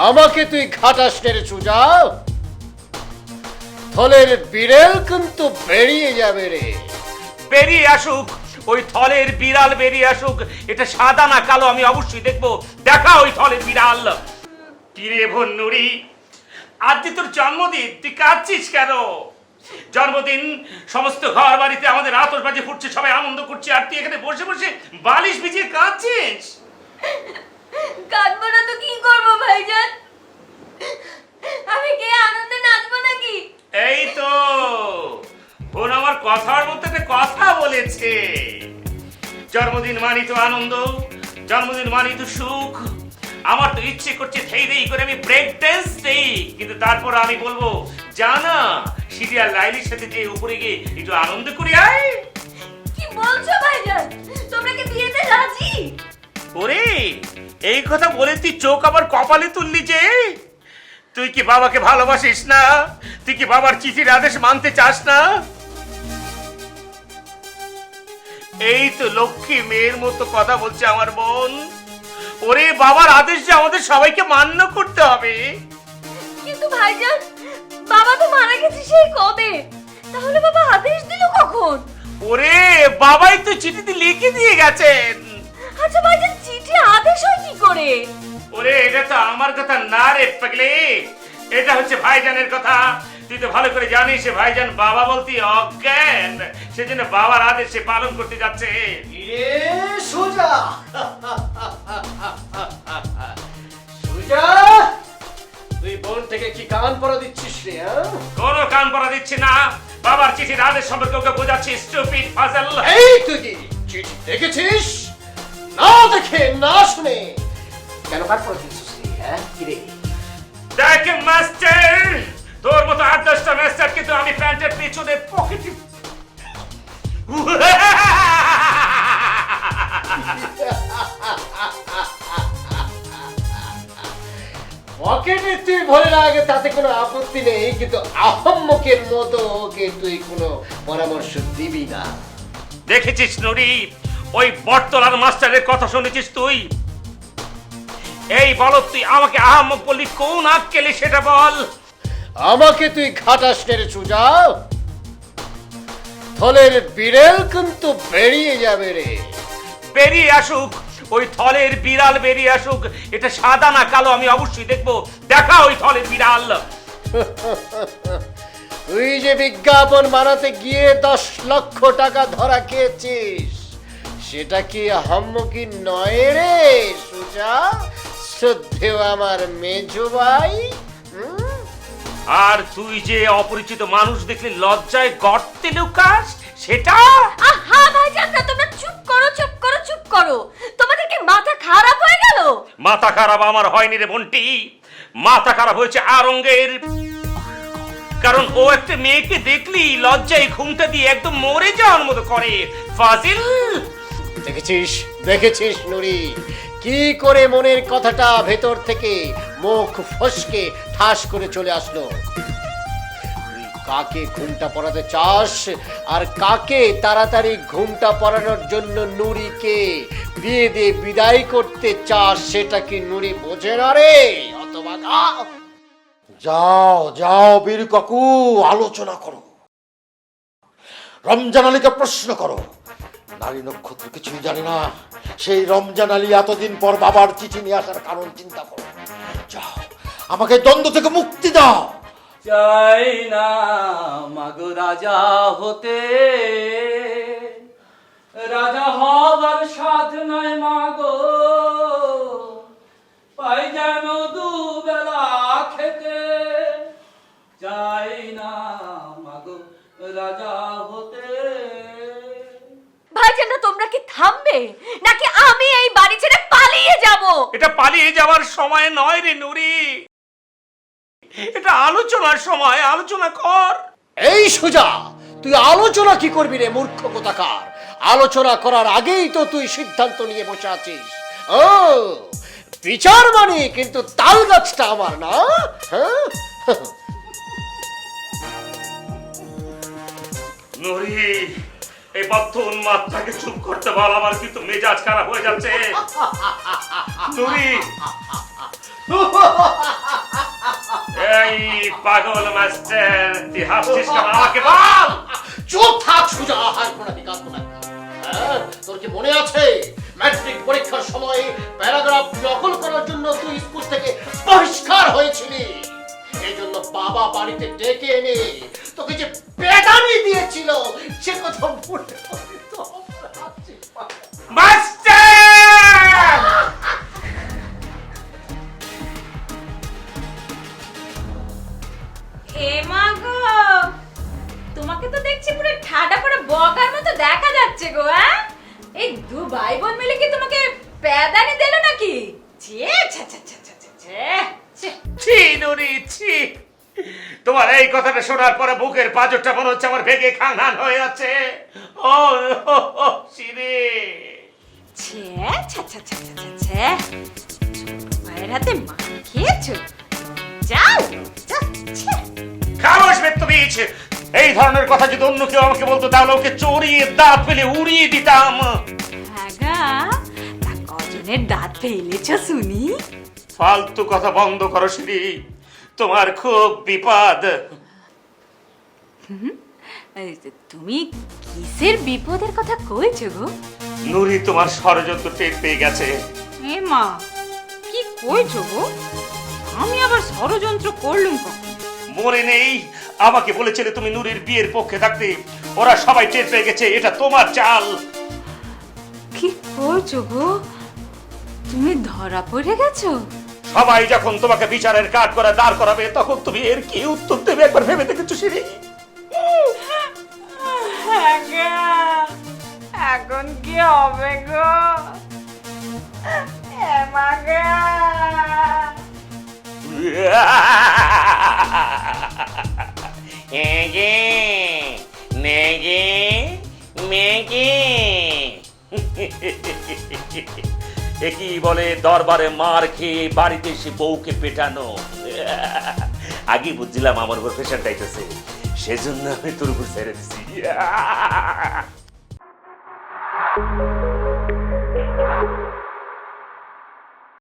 আমাকে তুই খাটাস রে সুজা। থলের বিড়াল কিন্তু বেরিয়ে যাবে রে। বেরিয়ে আসুক, ওই থলের বিড়াল বেরিয়ে আসুক। এটা সাদা না কালো আমি অবশ্যই দেখবো। দেখা ওই থলের বিড়াল। কিরে ভন্নুরি, আজ যে তোর জন্মদিন, তুই কাঁদছিস কেন? জন্মদিন, সমস্ত ঘর বাড়িতে আমাদের আতশবাজি ফুটছে, সবাই আনন্দ করছে, আর তুই এখানে বসে বসে বালিশ ভিজিয়ে কাঁদছিস। কাঁদবো না তো কি করবো ভাইজান? আমি কি আনন্দে নাচবো নাকি? এই তো বোন আমার কথার মধ্যে একটা কথা বলেছে। জন্মদিন মানি তো আনন্দ, জন্মদিন মানি তো সুখ। আমার তো ইচ্ছে করছে থেই দেই করে আমি ব্রেক ড্যান্স দেই, কিন্তু তারপর আমি বলবো জানা সিরিয়াল লাইলির সাথে যে উপরে গিয়ে একটু আনন্দ করে আয়। কি বলছো ভাইজান? তোমরা কি বিয়েতে রাজি? ওরে, এই কথা বলে তুই চোখ আবার কপালে তুললি যে? তুই কি বাবাকে ভালোবাসিস না? তুই কি বাবার চিঠির আদেশ মানতে চাস না? এই তো লক্ষ্মী মেয়ের মতো কথা বলছে আমার বোন। ওরে, বাবার আদেশ যে আমাদের সবাইকে মান্য করতে হবে। কিন্তু ভাইজান, বাবা তো মারা গেছে সেই কবে। তাহলে বাবা আদেশ দিল কখন? ওরে, বাবাই তো চিঠিতে লিখে দিয়ে গেছেন। আচ্ছা ভাইজান, চিঠি আদেশ হয় কি করে? ওরে, এটা তো আমার কথা না রে পাগলি, এটা হচ্ছে ভাইজানের কথা। তুই তো ভালো করে জানিস সে ভাইজান বাবা বলতে অজ্ঞান, সেজন্য বাবার আদেশ সে পালন করতে যাচ্ছে। ইরে সুজা, সুজা, তুই বোন থেকে কি কান পরা দিচ্ছিস রে? কোনো কান পড়া দিচ্ছি না, বাবার চিঠির আদেশ সম্পর্কে ওকে বোঝাচ্ছি। স্টুপিড ফাজল। এই তুই কি চিঠি দেখেছিস? না দেখে না শুনে কেন কান পরা দিচ্ছিস রে? হ্যাঁ কিরে? দেখ মাস্টার, তোর মতো 8-10টা মাস্টার কিন্তু আমি প্যান্টের পিছনে পকেটে পকেটে তুই ভরে রাখ, তাতে কোনো আপত্তি নেই, কিন্তু আহম্মকের মতো ওকে তুই কোনো পরামর্শ দিবি না। দেখেছিস নুরি, ওই বটতলার মাস্টারের কথা শুনেছিস তুই? এই বল, তুই আমাকে আহাম্মক বললি কোন আক্কেলে সেটা বল। আমাকে তুই খাটাস রে সুজা। থলের বিড়াল কিন্তু বেরিয়ে যাবে রে। বেরিয়ে আসুক, ওই থলের বিড়াল বেরিয়ে আসুক। এটা সাদা না কালো আমি অবশ্যই দেখবো। দেখা ওই থলের বিড়াল। তুই যে বিজ্ঞাপন বানাতে গিয়ে 10 লক্ষ টাকা ধরা খেয়েছিস, সেটা কি আহম্মকি নয় রে সুজা? শ্রদ্ধেয় আমার মেজো ভাই। আর তুই যে অপরিচিত মানুষ দেখলে লজ্জায় গর্তে লুকাস, সেটা? আহা ভাইজান, না তোমরা চুপ করো, চুপ করো, চুপ করো। তোমাদের কি মাথা খারাপ হয়ে গেল? মাথা খারাপ আমার হয়নি রে বন্টি, মাথা খারাপ হয়েছে আরঙ্গের। কারণ ও একটা মেয়েকে দেখলি লজ্জায় ঘুমটা দিয়ে একদম মরে যাওয়ার মতো করে। ফাজিল। দেখেছিস দেখেছিস নুরি, কি করে মনের কথাটা ভেতর থেকে মুখ ফসকে ঠাস করে চলে আসলো। তুই কাকে ঘুমটা পড়াতে চাস আর কাকে তাড়াতাড়ি ঘুমটা পড়ানোর জন্য নুরিকে বিয়ে দিয়ে বিদায় করতে চাস, সেটা কি নুরি বোঝে না রে হতভাগা? যাও যাও বীর কাকু, আলোচনা করো, রমজান আলীকে প্রশ্ন করো। নারী নক্ষত্র কিছুই জানে না, সেই রমজান আলী এতদিন পর বাবার চিঠি নিয়ে আসার কারণ চিন্তা করো। যাও, আমাকে দ্বন্দ্ব থেকে মুক্তি দাও। চাই না মাগো রাজা হতে, রাজা হবার সাধ নয় মাগো, পাই যেন দুবেলা খেতে। চাই না মাগো রাজা হতে। ভাইজানরা, তোমরা কি থামবে নাকি আমি এই বাড়ি ছেড়ে পালিয়ে যাব? এটা পালিয়ে যাওয়ার সময় নয় রে নুরি, এটা আলোচনার সময়। আলোচনা কর। এই সুজা, তুই আলোচনা কি করবি রে মূর্খ কোথাকার? আলোচনা করার আগেই তো তুই সিদ্ধান্ত নিয়ে বসে আছিস। ও, বিচার মানে কিন্তু তাল গাছটা আমার না? হ্যাঁ, নুরি, এই বদ্ধ উন্মাদটাকে চুপ করতে বল, আমার কিন্তু মেজাজ খারাপ হয়ে যাচ্ছে। নুরি, এই পাগল মাস্টার তুই হাসছিস কেন আমাকে বল। চুপ থাক সুজা, আর কোনো বিকাশ না। তোর কি মনে আছে ম্যাট্রিক পরীক্ষার সময় প্যারাগ্রাফ নকল করার জন্য তুই স্কুল থেকে বহিষ্কার হয়েছিলি? এই জন্য বাবা বাড়িতে ডেকে এনে তোকে যে পেদানি দিয়েছিল সে কথা মনে পড়ে তো? মাস্টার এ মা গো, তোমাকে তো দেখছি পুরো ঠাডা পড়ে বগার মতো দেখা যাচ্ছে গো। হ্যাঁ, এই দু ভাই বোন মিলে কি তোমাকে পেদানি দিল নাকি? ছে ছে ছে ছে ছে ছে ছে। ছি নুরি ছি, তোমার এই কথাটা শোনার পরে বুকের পাঁজরটা মনে হচ্ছে আমার ভেগে খানখান হয়ে আছে। ও শিরে ছে ছে ছে ছে ছে ছে ছে। ছোট ভাইয়ের হাতে মার খেয়েছো? যাও যাও, ছে। খামোশ বেত্তবিজ, এই ধরনের কথা যদি অন্য কেউ আমাকে বলতো তাহলে ওকে চড়িয়ে দাঁত ফেলে উড়িয়ে দিতাম। হ্যাঁ গা, তা কজনের দাঁত ফেলেছো শুনি? ফালতু কথা বন্ধ করো শিরি, তোমার খুব বিপদ। তুমি কিসের বিপদের কথা কইছো গো? নুরি তোমার ষড়যন্ত্র টের পেয়ে গেছে। এ মা, কি কইছো গো? আমি আবার ষড়যন্ত্র করলুম কখন? মনে নেই আমাকে বলেছিলে তুমি নুরির বিয়ের পক্ষে থাকতে? ওরা সবাই টের পেয়ে গেছে এটা তোমার চাল। কি করছো গো? তুমি ধরা পড়ে গেছো? সবাই যখন তোমাকে বিচারের কাঠ করে দাঁড় করাবে তখন তুমি এর কি উত্তর দেবে একবার ভেবে দেখেছো শিরি? হ্যাঁ গা, এখন কি হবে গো? এ মা গা। নেগে নেগে নেগে একই বলে দরবারে মার খেয়ে বাড়িতে এসে বউকে পেটানো। আগে বুঝছিলাম আমার উপর প্রেশার টাইতেছে, সেজন্য আমি তোর উপর ছেড়ে দিছি।